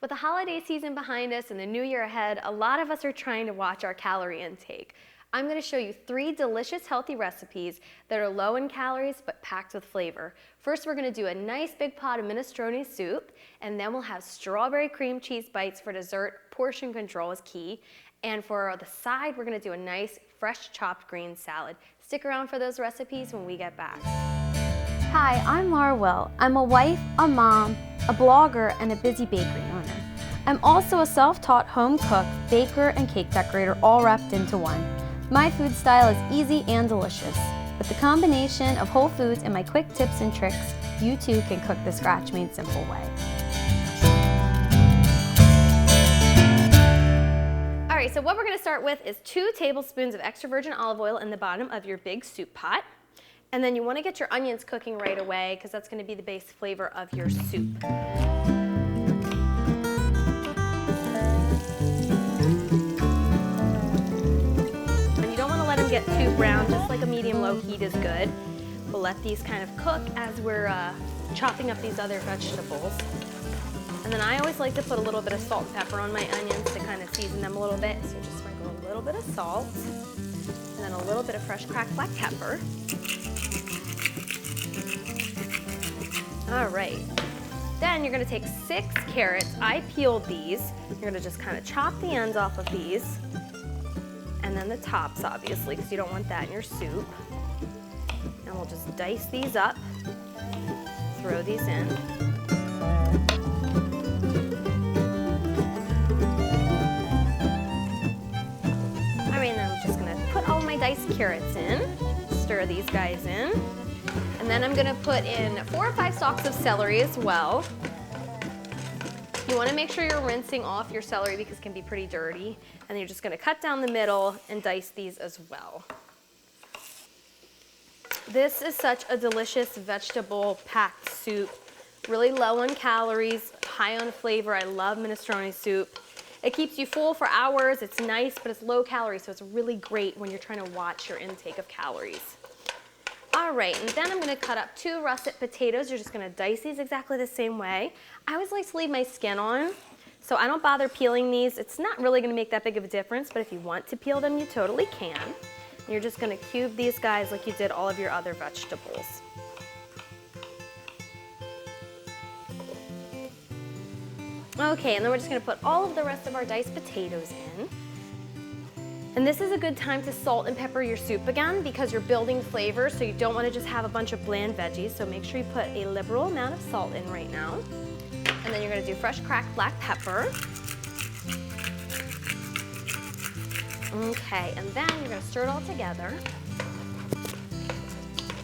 With the holiday season behind us and the new year ahead, a lot of us are trying to watch our calorie intake. I'm going to show you 3 delicious healthy recipes that are low in calories but packed with flavor. First, we're going to do a nice big pot of minestrone soup, and then we'll have strawberry cream cheese bites for dessert. Portion control is key. And for the side, we're going to do a nice fresh chopped green salad. Stick around for those recipes when we get back. Hi, I'm Laura Will. I'm a wife, a mom, a blogger, and a busy bakery owner. I'm also a self-taught home cook, baker, and cake decorator all wrapped into one. My food style is easy and delicious. With the combination of whole foods and my quick tips and tricks, you too can cook the scratch-made simple way. All right, so what we're going to start with is 2 tablespoons of extra virgin olive oil in the bottom of your big soup pot. And then you want to get your onions cooking right away because that's going to be the base flavor of your soup. And you don't want to let them get too brown, just like a medium-low heat is good. We'll let these kind of cook as we're chopping up these other vegetables. And then I always like to put a little bit of salt and pepper on my onions to kind of season them a little bit. So just sprinkle a little bit of salt, and then a little bit of fresh cracked black pepper. All right, then you're gonna take 6 carrots. I peeled these. You're gonna just kind of chop the ends off of these, and then the tops, obviously, because you don't want that in your soup. And we'll just dice these up, throw these in. All right, and then I'm just gonna put all my diced carrots in, stir these guys in. And then I'm gonna put in 4 or 5 stalks of celery as well. You wanna make sure you're rinsing off your celery because it can be pretty dirty. And then you're just gonna cut down the middle and dice these as well. This is such a delicious vegetable-packed soup. Really low on calories, high on flavor. I love minestrone soup. It keeps you full for hours. It's nice, but it's low calorie, so it's really great when you're trying to watch your intake of calories. All right, and then I'm gonna cut up 2 russet potatoes. You're just gonna dice these exactly the same way. I always like to leave my skin on, so I don't bother peeling these. It's not really gonna make that big of a difference, but if you want to peel them, you totally can. And you're just gonna cube these guys like you did all of your other vegetables. Okay, and then we're just gonna put all of the rest of our diced potatoes in. And this is a good time to salt and pepper your soup again because you're building flavor, so you don't want to just have a bunch of bland veggies. So make sure you put a liberal amount of salt in right now. And then you're going to do fresh cracked black pepper. Okay, and then you're going to stir it all together.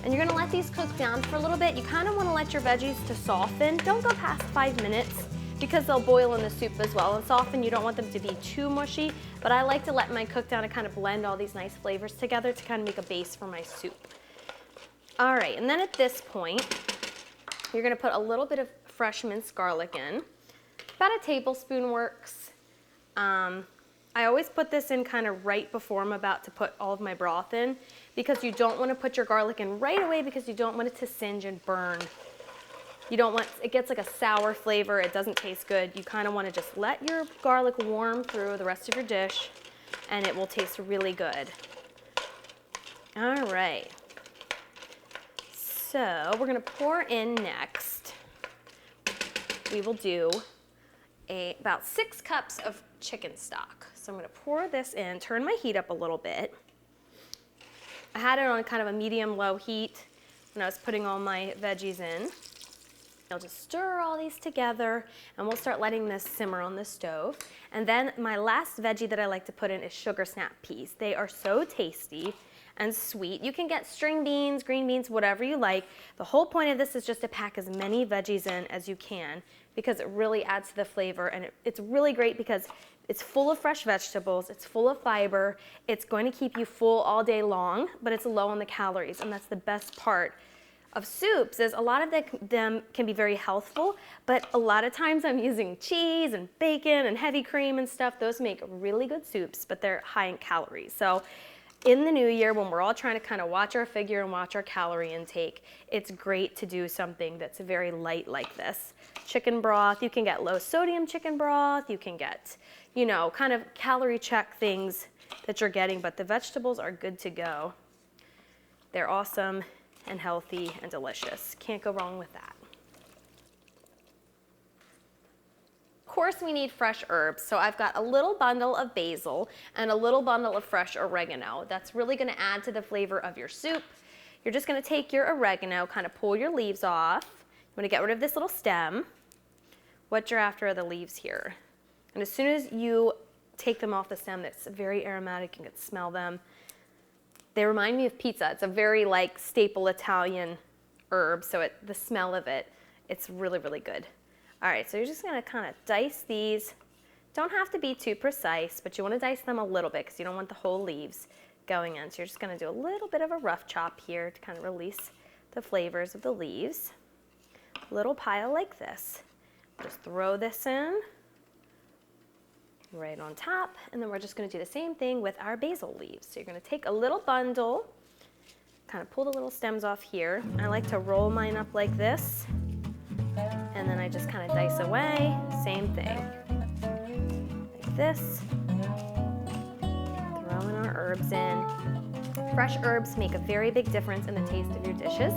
And you're going to let these cook down for a little bit. You kind of want to let your veggies to soften. Don't go past 5 minutes because they'll boil in the soup as well. And soften, you don't want them to be too mushy, but I like to let mine cook down and kind of blend all these nice flavors together to kind of make a base for my soup. All right, and then at this point, you're gonna put a little bit of fresh minced garlic in. About a tablespoon works. I always put this in kind of right before I'm about to put all of my broth in because you don't wanna put your garlic in right away because you don't want it to singe and burn. You don't want, it gets like a sour flavor, it doesn't taste good. You kind of want to just let your garlic warm through the rest of your dish and it will taste really good. All right. So we're going to pour in next. We will do about 6 cups of chicken stock. So I'm going to pour this in, turn my heat up a little bit. I had it on kind of a medium-low heat when I was putting all my veggies in. I'll just stir all these together and we'll start letting this simmer on the stove. And then my last veggie that I like to put in is sugar snap peas. They are so tasty and sweet. You can get string beans, green beans, whatever you like. The whole point of this is just to pack as many veggies in as you can because it really adds to the flavor, and it's really great because it's full of fresh vegetables, it's full of fiber, it's going to keep you full all day long, but it's low on the calories, and that's the best part of soups. Is a lot of them can be very healthful, but a lot of times I'm using cheese and bacon and heavy cream and stuff. Those make really good soups, but they're high in calories. So in the new year, when we're all trying to kind of watch our figure and watch our calorie intake, it's great to do something that's very light like this. Chicken broth, you can get low sodium chicken broth, you can get, you know, kind of calorie check things that you're getting, but the vegetables are good to go. They're awesome and healthy and delicious. Can't go wrong with that. Of course, we need fresh herbs, so I've got a little bundle of basil and a little bundle of fresh oregano. That's really going to add to the flavor of your soup. You're just going to take your oregano, kind of pull your leaves off. You want to get rid of this little stem. What you're after are the leaves here. And as soon as you take them off the stem, it's very aromatic, you can smell them. They remind me of pizza. It's a very like staple Italian herb, so the smell of it, it's really, really good. All right, so you're just gonna kind of dice these. Don't have to be too precise, but you wanna dice them a little bit because you don't want the whole leaves going in. So you're just gonna do a little bit of a rough chop here to kind of release the flavors of the leaves. Little pile like this. Just throw this in right on top, and then we're just gonna do the same thing with our basil leaves. So you're gonna take a little bundle, kind of pull the little stems off here. I like to roll mine up like this, and then I just kind of dice away, same thing. Like this. Throwing our herbs in. Fresh herbs make a very big difference in the taste of your dishes.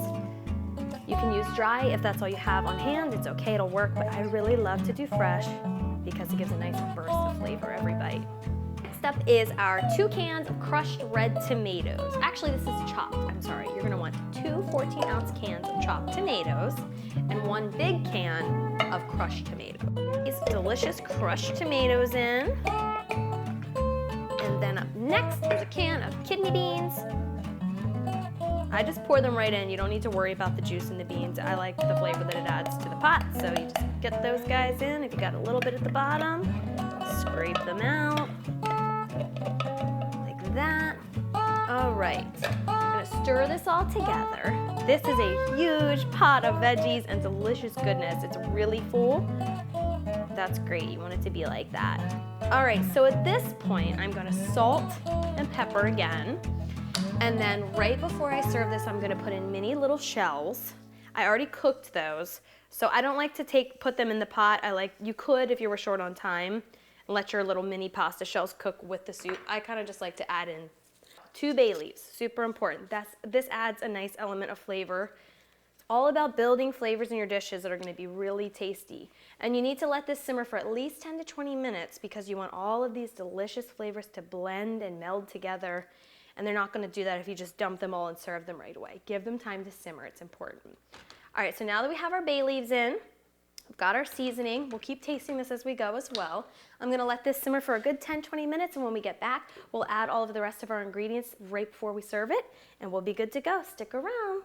You can use dry if that's all you have on hand. It's okay, it'll work, but I really love to do fresh because it gives a nice burst of flavor every bite. Next up is our 2 cans of crushed red tomatoes. Actually, this is chopped, I'm sorry. You're gonna want 2 14-ounce cans of chopped tomatoes and 1 big can of crushed tomatoes. These delicious crushed tomatoes in. And then up next is a can of kidney beans. I just pour them right in. You don't need to worry about the juice in the beans. I like the flavor that it adds to the pot. So you just get those guys in. If you got a little bit at the bottom, scrape them out like that. All right, I'm gonna stir this all together. This is a huge pot of veggies and delicious goodness. It's really full. That's great, you want it to be like that. All right, so at this point, I'm gonna salt and pepper again. And then right before I serve this, I'm gonna put in mini little shells. I already cooked those, so I don't like to put them in the pot. You could if you were short on time, and let your little mini pasta shells cook with the soup. I kind of just like to add in 2 bay leaves, super important. This adds a nice element of flavor. It's all about building flavors in your dishes that are gonna be really tasty. And you need to let this simmer for at least 10 to 20 minutes because you want all of these delicious flavors to blend and meld together. And they're not gonna do that if you just dump them all and serve them right away. Give them time to simmer, it's important. All right, so now that we have our bay leaves in, we've got our seasoning. We'll keep tasting this as we go as well. I'm gonna let this simmer for a good 10, 20 minutes, and when we get back, we'll add all of the rest of our ingredients right before we serve it, and we'll be good to go. Stick around.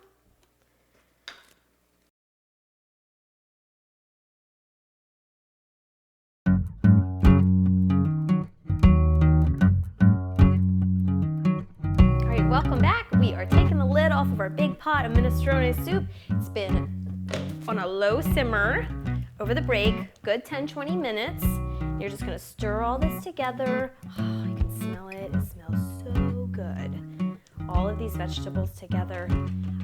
Welcome back. We are taking the lid off of our big pot of minestrone soup. It's been on a low simmer over the break, good 10, 20 minutes. You're just gonna stir all this together. Oh, you can smell it. It smells so good. All of these vegetables together.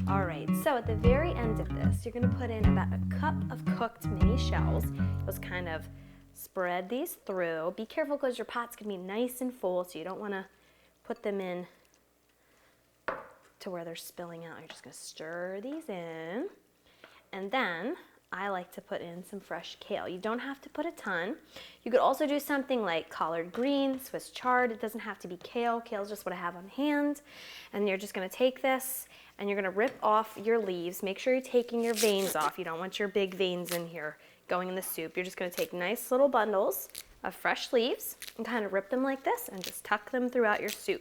All right, so at the very end of this, you're gonna put in about a cup of cooked mini shells. Just kind of spread these through. Be careful because your pot's gonna be nice and full, so you don't wanna put them in to where they're spilling out. You're just gonna stir these in. And then I like to put in some fresh kale. You don't have to put a ton. You could also do something like collard green, Swiss chard. It doesn't have to be kale. Kale's just what I have on hand. And you're just gonna take this and you're gonna rip off your leaves. Make sure you're taking your veins off. You don't want your big veins in here going in the soup. You're just gonna take nice little bundles of fresh leaves and kind of rip them like this and just tuck them throughout your soup.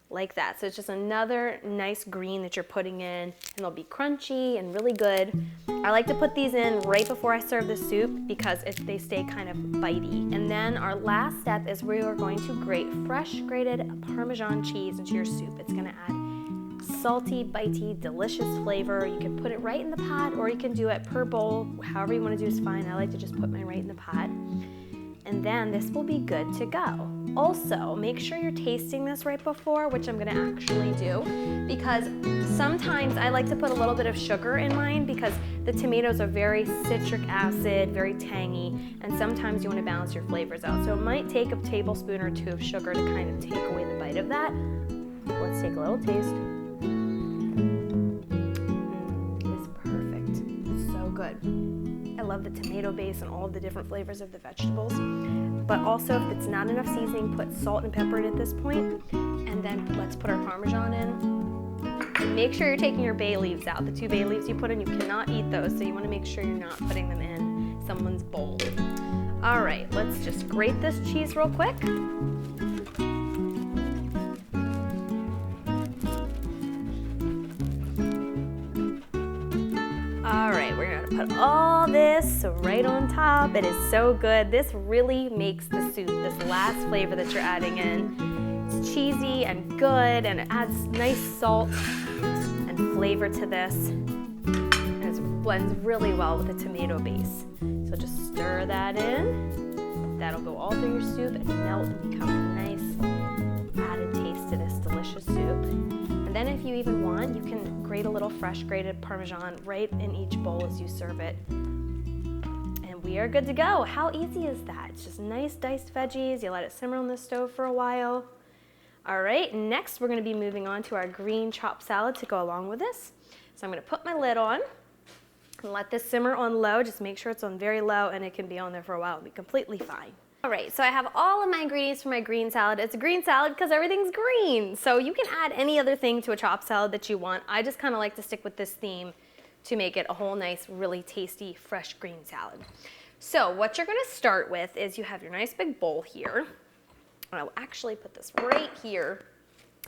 Like that. So it's just another nice green that you're putting in, and they'll be crunchy and really good. I like to put these in right before I serve the soup because they stay kind of bitey. And then our last step is we are going to grate fresh grated Parmesan cheese into your soup. It's gonna add salty, bitey, delicious flavor. You can put it right in the pot or you can do it per bowl. However you wanna do is fine. I like to just put mine right in the pot. and then this will be good to go. Also, make sure you're tasting this right before, which I'm gonna actually do, because sometimes I like to put a little bit of sugar in mine because the tomatoes are very citric acid, very tangy, and sometimes you wanna balance your flavors out. So it might take a tablespoon or two of sugar to kind of take away the bite of that. Let's take a little taste. It's perfect, it's so good. I love the tomato base and all of the different flavors of the vegetables. But also, if it's not enough seasoning, put salt and pepper in at this point, and then let's put our Parmesan in. And make sure you're taking your bay leaves out. The 2 bay leaves you put in, you cannot eat those, so you want to make sure you're not putting them in someone's bowl. All right, let's just grate this cheese real quick. All right, we're gonna put all this right on top. It is so good. This really makes the soup, this last flavor that you're adding in. It's cheesy and good, and it adds nice salt and flavor to this. And it blends really well with the tomato base. So just stir that in. That'll go all through your soup and melt and become a nice added taste to this delicious soup. And then if you even want, you can grate a little fresh grated Parmesan right in each bowl as you serve it. And we are good to go. How easy is that? It's just nice diced veggies. You let it simmer on the stove for a while. All right, next we're gonna be moving on to our green chopped salad to go along with this. So I'm gonna put my lid on and let this simmer on low. Just make sure it's on very low, and it can be on there for a while and be completely fine. All right, so I have all of my ingredients for my green salad. It's a green salad because everything's green. So you can add any other thing to a chopped salad that you want. I just kind of like to stick with this theme to make it a whole nice, really tasty, fresh green salad. So what you're gonna start with is you have your nice big bowl here. And I'll actually put this right here.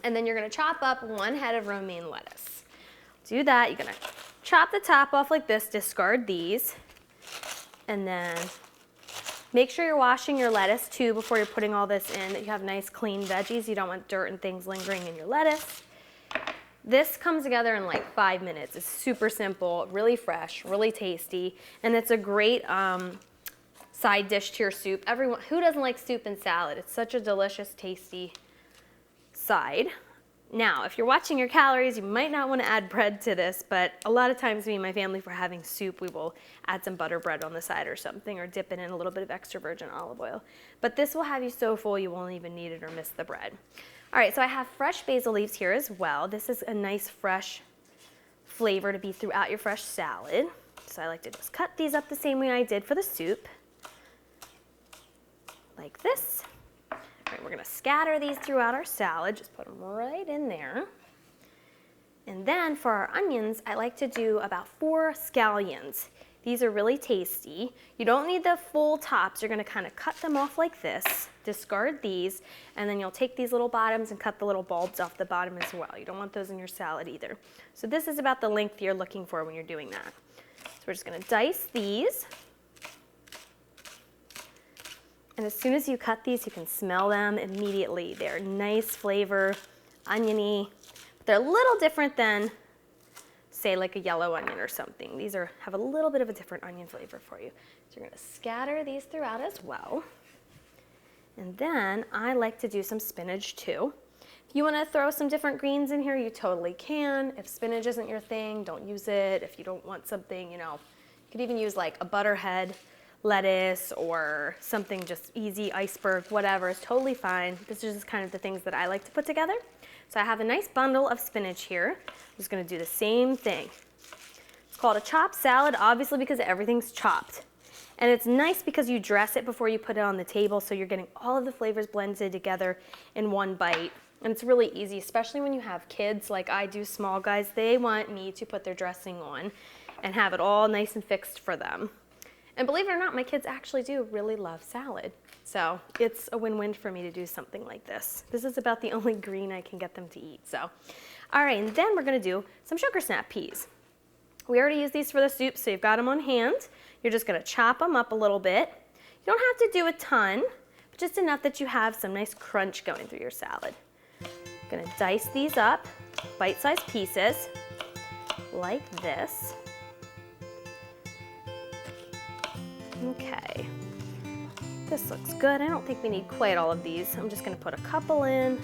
And then you're gonna chop up 1 head of romaine lettuce. Do that, you're gonna chop the top off like this, discard these, and then make sure you're washing your lettuce too before you're putting all this in, that you have nice clean veggies. You don't want dirt and things lingering in your lettuce. This comes together in like 5 minutes. It's super simple, really fresh, really tasty, and it's a great side dish to your soup. Everyone, who doesn't like soup and salad? It's such a delicious, tasty side. Now, if you're watching your calories, you might not want to add bread to this, but a lot of times me and my family, for having soup, we will add some butter bread on the side or something, or dip it in a little bit of extra virgin olive oil. But this will have you so full you won't even need it or miss the bread. All right, so I have fresh basil leaves here as well. This is a nice fresh flavor to be throughout your fresh salad. So I like to just cut these up the same way I did for the soup, like this. All right, we're gonna scatter these throughout our salad, just put them right in there. And then for our onions, I like to do about 4 scallions. These are really tasty. You don't need the full tops. You're gonna kind of cut them off like this, discard these, and then you'll take these little bottoms and cut the little bulbs off the bottom as well. You don't want those in your salad either. So this is about the length you're looking for when you're doing that. So we're just gonna dice these. And as soon as you cut these, you can smell them immediately. They're nice flavor, oniony, but they're a little different than, say, like a yellow onion or something. These have a little bit of a different onion flavor for you. So you're gonna scatter these throughout as well. And then I like to do some spinach too. If you wanna throw some different greens in here, you totally can. If spinach isn't your thing, don't use it. If you don't want something, you could even use like a butterhead lettuce or something just easy, iceberg, whatever, is totally fine. This is just kind of the things that I like to put together. So I have a nice bundle of spinach here. I'm just gonna do the same thing. It's called a chopped salad, obviously because everything's chopped. And it's nice because you dress it before you put it on the table, so you're getting all of the flavors blended together in one bite. And it's really easy, especially when you have kids like I do, small guys. They want me to put their dressing on and have it all nice and fixed for them. And believe it or not, my kids actually do really love salad. So it's a win-win for me to do something like this. This is about the only green I can get them to eat. So, all right, and then we're gonna do some sugar snap peas. We already used these for the soup, so you've got them on hand. You're just gonna chop them up a little bit. You don't have to do a ton, but just enough that you have some nice crunch going through your salad. Gonna dice these up, bite-sized pieces, like this. Okay. This looks good. I don't think we need quite all of these. I'm just gonna put a couple in,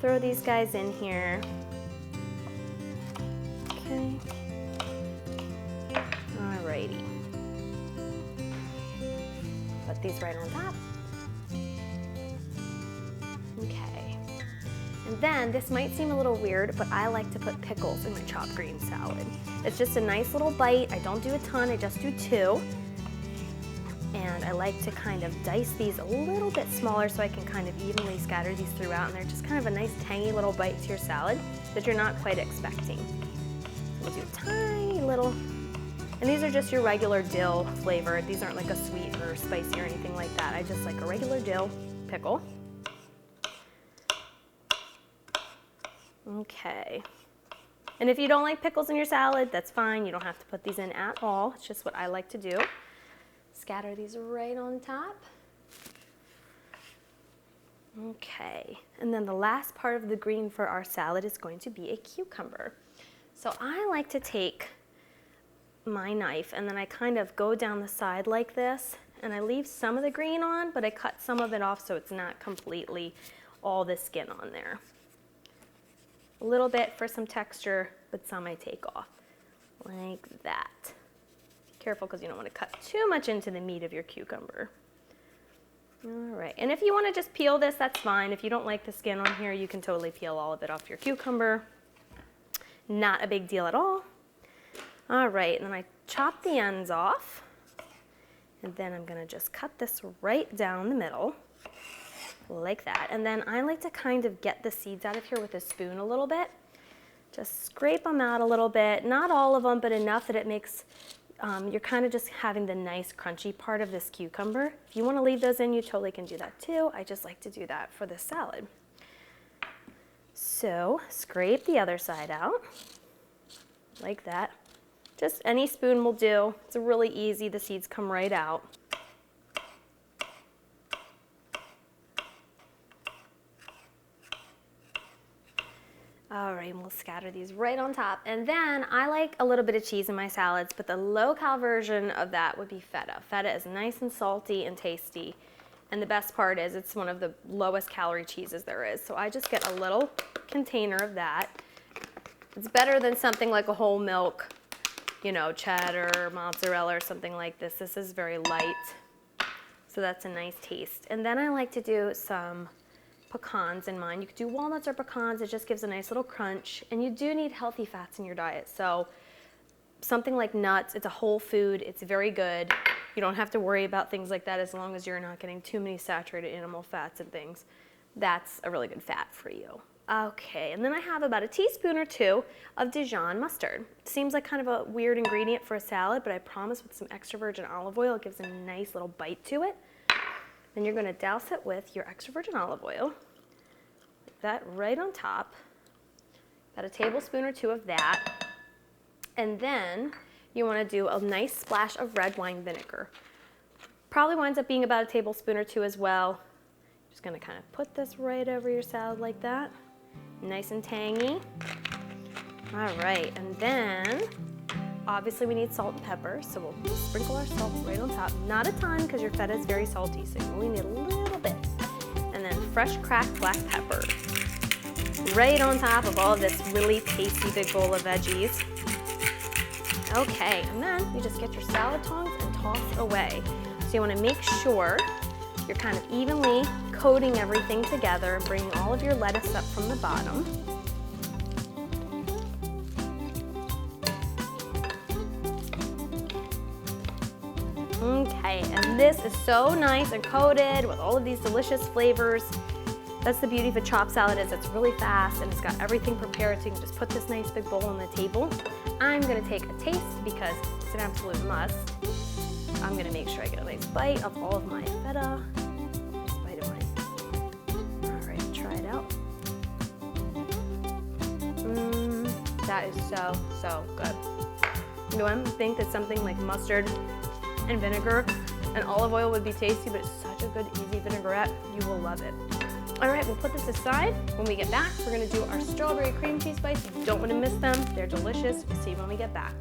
throw these guys in here. Okay. Alrighty. Put these right on top. Okay. And then, this might seem a little weird, but I like to put pickles in my chopped green salad. It's just a nice little bite. I don't do a ton, I just do 2. And I like to kind of dice these a little bit smaller so I can kind of evenly scatter these throughout, and they're just kind of a nice tangy little bite to your salad that you're not quite expecting. We'll do a tiny little, and these are just your regular dill flavor. These aren't like a sweet or spicy or anything like that. I just like a regular dill pickle. Okay. And if you don't like pickles in your salad, that's fine. You don't have to put these in at all. It's just what I like to do. Scatter these right on top. Okay, and then the last part of the green for our salad is going to be a cucumber. So I like to take my knife and then I kind of go down the side like this, and I leave some of the green on, but I cut some of it off so it's not completely all the skin on there. A little bit for some texture, but some I take off, like that. Careful because you don't want to cut too much into the meat of your cucumber. All right, and if you want to just peel this, that's fine. If you don't like the skin on here, you can totally peel all of it off your cucumber. Not a big deal at all. All right, and then I chop the ends off, and then I'm gonna just cut this right down the middle, like that. And then I like to kind of get the seeds out of here with a spoon a little bit. Just scrape them out a little bit, not all of them, but enough that it makes, you're kind of just having the nice crunchy part of this cucumber. If you want to leave those in, you totally can do that too. I just like to do that for this salad. So scrape the other side out, like that. Just any spoon will do. It's really easy, the seeds come right out. All right, and we'll scatter these right on top. And then I like a little bit of cheese in my salads, but the low-cal version of that would be feta. Feta is nice and salty and tasty. And the best part is it's one of the lowest calorie cheeses there is. So I just get a little container of that. It's better than something like a whole milk, you know, cheddar, mozzarella, or something like this. This is very light, so that's a nice taste. And then I like to do some pecans in mine. You could do walnuts or pecans. It just gives a nice little crunch. And you do need healthy fats in your diet. So something like nuts, it's a whole food. It's very good. You don't have to worry about things like that as long as you're not getting too many saturated animal fats and things. That's a really good fat for you. Okay, and then I have about a teaspoon or 2 of Dijon mustard. It seems like kind of a weird ingredient for a salad, but I promise with some extra virgin olive oil, it gives a nice little bite to it. Then you're gonna douse it with your extra virgin olive oil, like that right on top. About a tablespoon or 2 of that. And then you wanna do a nice splash of red wine vinegar. Probably winds up being about a tablespoon or 2 as well. Just gonna kind of put this right over your salad like that. Nice and tangy. All right, and then obviously we need salt and pepper, so we'll sprinkle our salt right on top. Not a ton because your feta is very salty, so you only need a little bit. And then fresh cracked black pepper right on top of all of this really tasty big bowl of veggies. Okay, and then you just get your salad tongs and toss away. So you want to make sure you're kind of evenly coating everything together and bringing all of your lettuce up from the bottom. Okay, and this is so nice and coated with all of these delicious flavors. That's the beauty of a chopped salad, is it's really fast and it's got everything prepared, so you can just put this nice big bowl on the table. I'm gonna take a taste because it's an absolute must. I'm gonna make sure I get a nice bite of all of my feta. Nice bite of mine. All right, try it out. That is so, so good. You know, I think that something like mustard and vinegar and olive oil would be tasty, but it's such a good, easy vinaigrette. You will love it. All right, we'll put this aside. When we get back, we're gonna do our strawberry cream cheese bites. You don't wanna miss them. They're delicious. We'll see you when we get back.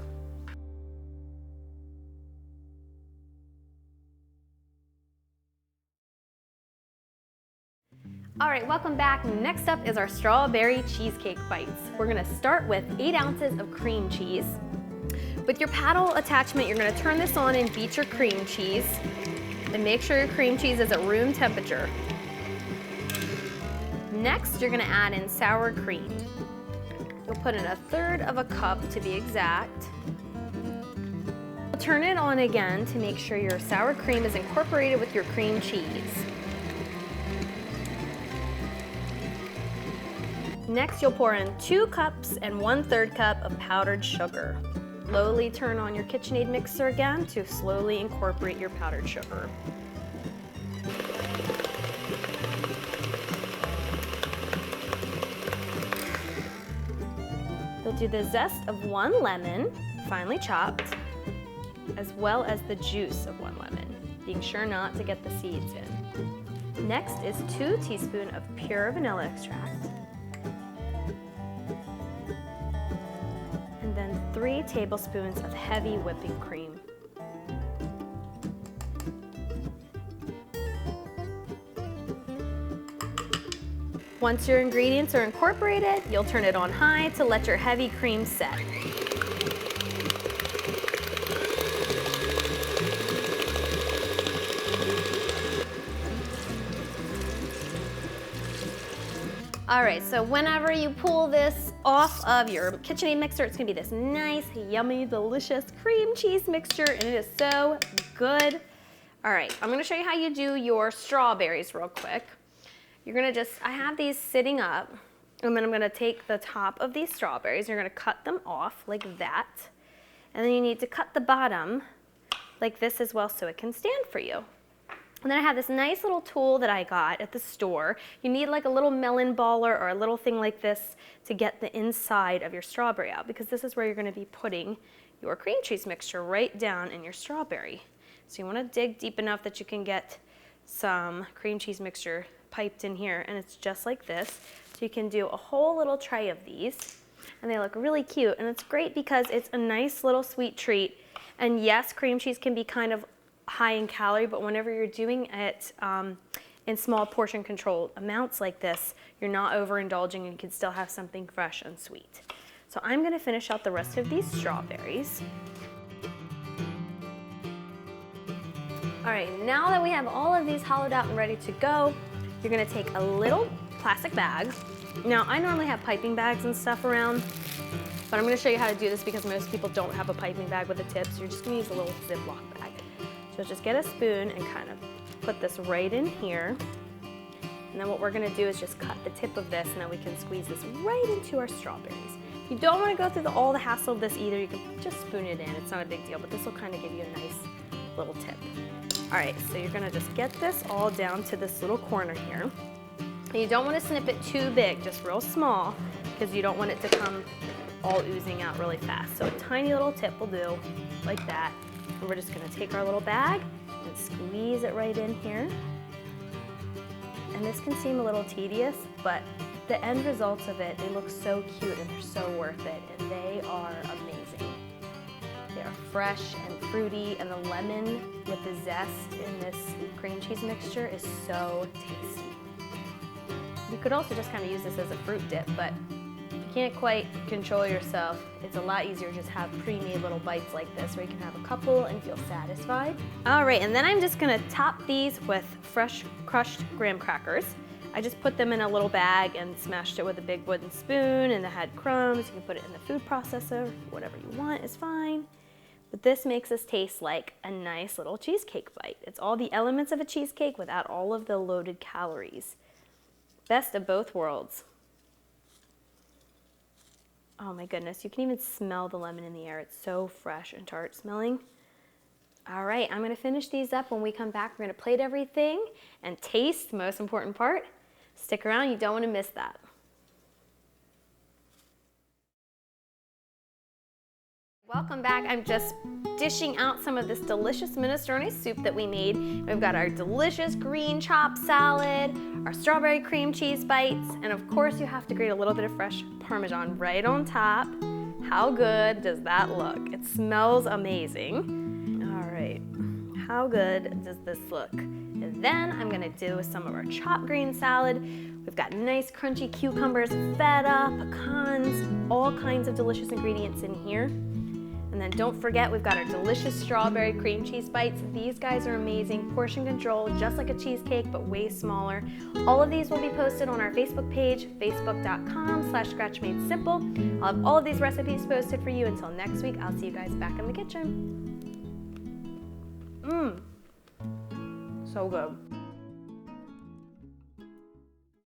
All right, welcome back. Next up is our strawberry cheesecake bites. We're gonna start with 8 ounces of cream cheese. With your paddle attachment, you're gonna turn this on and beat your cream cheese. And make sure your cream cheese is at room temperature. Next, you're gonna add in sour cream. You'll put in 1/3 of a cup to be exact. Turn it on again to make sure your sour cream is incorporated with your cream cheese. Next, you'll pour in 2 cups and 1/3 cup of powdered sugar. Slowly turn on your KitchenAid mixer again to slowly incorporate your powdered sugar. You'll do the zest of 1 lemon, finely chopped, as well as the juice of 1 lemon, being sure not to get the seeds in. Next is 2 teaspoons of pure vanilla extract, and then 3 tablespoons of heavy whipping cream. Once your ingredients are incorporated, you'll turn it on high to let your heavy cream set. All right, so whenever you pull this off of your KitchenAid mixer, it's gonna be this nice, yummy, delicious cream cheese mixture, and it is so good. All right, I'm gonna show you how you do your strawberries real quick. You're gonna I have these sitting up, and then I'm gonna take the top of these strawberries, you're gonna cut them off like that, and then you need to cut the bottom like this as well so it can stand for you. And then I have this nice little tool that I got at the store. You need like a little melon baller or a little thing like this to get the inside of your strawberry out, because this is where you're gonna be putting your cream cheese mixture right down in your strawberry. So you wanna dig deep enough that you can get some cream cheese mixture piped in here, and it's just like this. So you can do a whole little tray of these, and they look really cute, and it's great because it's a nice little sweet treat. And yes, cream cheese can be kind of high in calorie, but whenever you're doing it in small portion controlled amounts like this, you're not overindulging and you can still have something fresh and sweet. So I'm gonna finish out the rest of these strawberries. All right, now that we have all of these hollowed out and ready to go, you're gonna take a little plastic bag. Now, I normally have piping bags and stuff around, but I'm gonna show you how to do this because most people don't have a piping bag with a tip, so you're just gonna use a little Ziploc bag. So just get a spoon and kind of put this right in here. And then what we're gonna do is just cut the tip of this, and then we can squeeze this right into our strawberries. If you don't wanna go through all the hassle of this either, you can just spoon it in. It's not a big deal, but this will kind of give you a nice little tip. All right, so you're gonna just get this all down to this little corner here. And you don't wanna snip it too big, just real small, because you don't want it to come all oozing out really fast. So a tiny little tip will do, like that. And we're just gonna take our little bag and squeeze it right in here. And this can seem a little tedious, but the end results of it, they look so cute and they're so worth it, and they are amazing. They are fresh and fruity, and the lemon with the zest in this cream cheese mixture is so tasty. You could also just kind of use this as a fruit dip, but if you can't quite control yourself, it's a lot easier to just have pre-made little bites like this where you can have a couple and feel satisfied. All right, and then I'm just gonna top these with fresh crushed graham crackers. I just put them in a little bag and smashed it with a big wooden spoon, and it had crumbs. You can put it in the food processor, whatever you want is fine. But this makes this taste like a nice little cheesecake bite. It's all the elements of a cheesecake without all of the loaded calories. Best of both worlds. Oh my goodness, you can even smell the lemon in the air. It's so fresh and tart smelling. All right, I'm gonna finish these up. When we come back, we're gonna plate everything and taste, the most important part. Stick around, you don't wanna miss that. Welcome back. I'm just dishing out some of this delicious minestrone soup that we made. We've got our delicious green chopped salad, our strawberry cream cheese bites, and of course you have to grate a little bit of fresh parmesan right on top. How good does that look? It smells amazing. All right, How good does this look? And then I'm gonna do some of our chopped green salad. We've got nice crunchy cucumbers, feta, pecans, all kinds of delicious ingredients in here. And then don't forget, we've got our delicious strawberry cream cheese bites. These guys are amazing. Portion control, just like a cheesecake, but way smaller. All of these will be posted on our Facebook page, facebook.com/scratchmadesimple. I'll have all of these recipes posted for you. Until next week, I'll see you guys back in the kitchen. So good.